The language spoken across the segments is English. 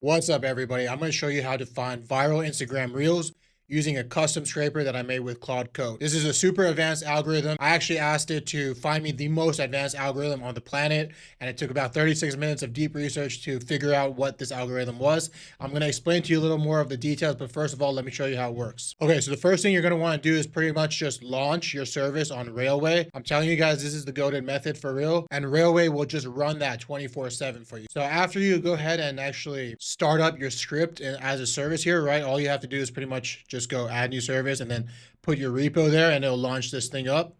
What's up, everybody? I'm going to show you how to find viral Instagram Reels using a custom scraper that I made with Claude Code. This is a super advanced algorithm. I actually asked it to find me the most advanced algorithm on the planet, and it took about 36 minutes of deep research to figure out what this algorithm was. I'm going to explain to you a little more of the details, but first of all, let me show you how it works. Okay, so the first thing you're going to want to do is pretty much just launch your service on Railway. I'm telling you guys, this is the go-to method for real, and Railway will just run that 24/7 for you. So after you go ahead and actually start up your script as a service here, right, all you have to do is pretty much just go add new service and then put your repo there and it'll launch this thing up.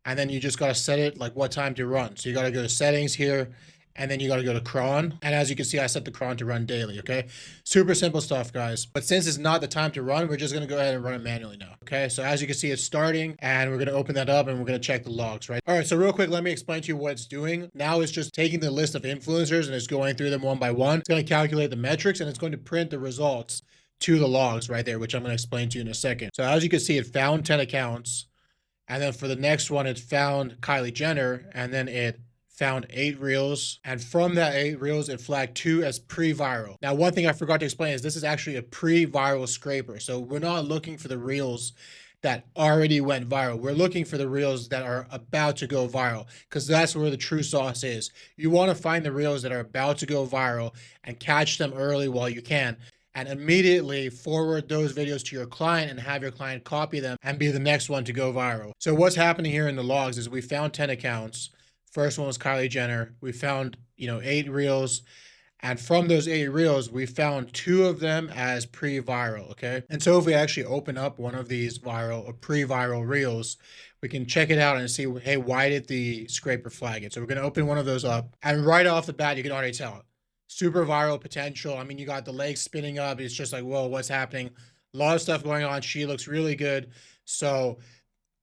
And then you just got to set it like what time to run. So you got to go to settings here and then you got to go to cron. And as you can see, I set the cron to run daily. Okay. Super simple stuff, guys. But since it's not the time to run, we're just going to go ahead and run it manually now. Okay. So as you can see, it's starting and we're going to open that up and we're going to check the logs, right? All right. So real quick, let me explain to you what it's doing. Now it's just taking the list of influencers and it's going through them one by one. It's going to calculate the metrics and it's going to print the results to the logs right there, which I'm going to explain to you in a second. So as you can see, it found 10 accounts. And then for the next one, it found Kylie Jenner. And then it found 8 reels. And from that 8 reels, it flagged 2 as pre-viral. Now, one thing I forgot to explain is this is actually a pre-viral scraper. So we're not looking for the reels that already went viral. We're looking for the reels that are about to go viral because that's where the true sauce is. You want to find the reels that are about to go viral and catch them early while you can, and immediately forward those videos to your client and have your client copy them and be the next one to go viral. So what's happening here in the logs is we found 10 accounts. First one was Kylie Jenner. We found, 8 reels. And from those 8 reels, we found 2 of them as pre-viral, okay? And so if we actually open up one of these viral or pre-viral reels, we can check it out and see, hey, why did the scraper flag it? So we're gonna open one of those up. And right off the bat, you can already tell super viral potential. I mean, you got the legs spinning up. It's just like, whoa, what's happening? A lot of stuff going on. She looks really good. So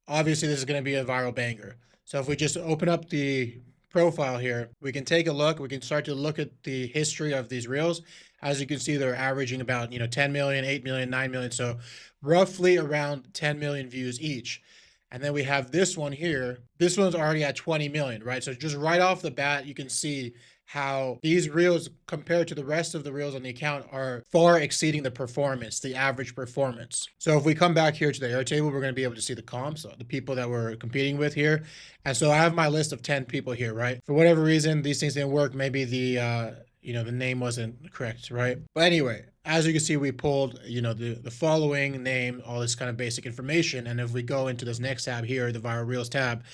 obviously this is going to be a viral banger. So if we just open up the profile here, we can take a look. We can start to look at the history of these reels. As you can see, they're averaging about, 10 million, 8 million, 9 million. So roughly around 10 million views each. And then we have this one here. This one's already at 20 million, right? So just right off the bat, you can see how these reels compared to the rest of the reels on the account are far exceeding the performance, the average performance. So if we come back here to the Airtable, we're going to be able to see the comps, the people that we're competing with here. And so I have my list of 10 people here, right? For whatever reason, these things didn't work. Maybe the name wasn't correct, right? But anyway, as you can see, we pulled, the following name, all this kind of basic information. And if we go into this next tab here, the viral reels tab,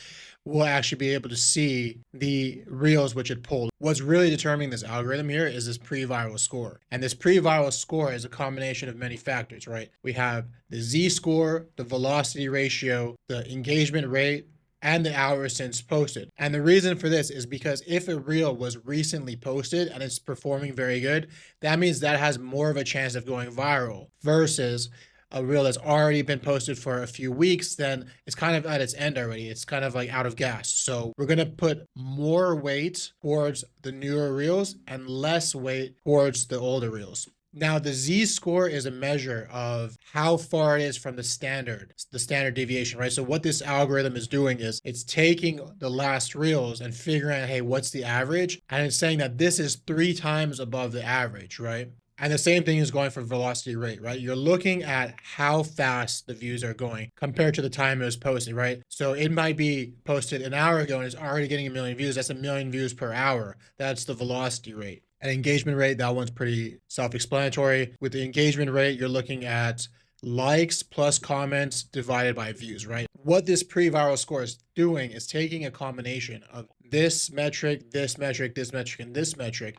we'll actually be able to see the reels which it pulled. What's really determining this algorithm here is this pre-viral score. And this pre-viral score is a combination of many factors, right? We have the Z-score, the velocity ratio, the engagement rate, and the hours since posted. And the reason for this is because if a reel was recently posted and it's performing very good, that means that has more of a chance of going viral versus a reel that's already been posted for a few weeks, then it's kind of at its end already. It's kind of like out of gas. So we're going to put more weight towards the newer reels and less weight towards the older reels. Now, the Z-score is a measure of how far it is from the standard deviation, right? So what this algorithm is doing is it's taking the last reels and figuring out, hey, what's the average? And it's saying that this is 3 times above the average, right? And the same thing is going for velocity rate, right? You're looking at how fast the views are going compared to the time it was posted, right? So it might be posted an hour ago and it's already getting 1 million views. That's 1 million views per hour. That's the velocity rate. And engagement rate, that one's pretty self-explanatory. With the engagement rate, you're looking at likes plus comments divided by views, right? What this pre-viral score is doing is taking a combination of this metric, this metric, this metric, and this metric,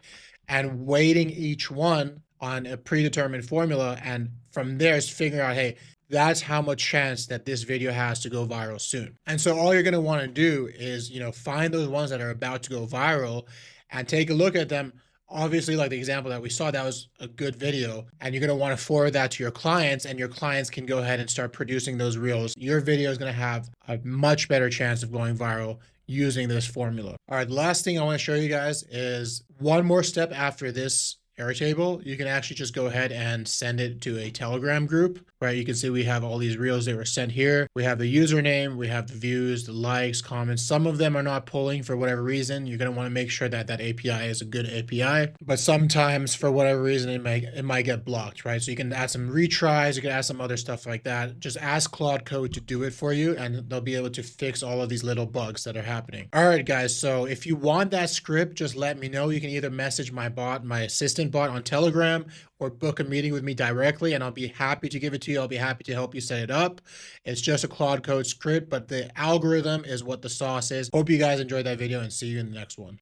and weighting each one on a predetermined formula. And from there is figuring out, hey, that's how much chance that this video has to go viral soon. And so all you're going to want to do is, find those ones that are about to go viral and take a look at them. Obviously, like the example that we saw, that was a good video, and you're going to want to forward that to your clients, and your clients can go ahead and start producing those reels. Your video is going to have a much better chance of going viral using this formula. All right, the last thing I want to show you guys is one more step after this Airtable, you can actually just go ahead and send it to a Telegram group, right? You can see we have all these reels that were sent here. We have the username, we have the views, the likes, comments. Some of them are not pulling for whatever reason. You're going to want to make sure that that API is a good API, but sometimes for whatever reason, it might get blocked, right? So you can add some retries, you can add some other stuff like that. Just ask Claude Code to do it for you, and they'll be able to fix all of these little bugs that are happening. All right, guys. So if you want that script, just let me know. You can either message my bot, my assistant bot on Telegram, or book a meeting with me directly, and I'll be happy to give it to you. I'll be happy to help you set it up. It's just a Claude Code script, but the algorithm is what the sauce is. Hope you guys enjoyed that video, and see you in the next one.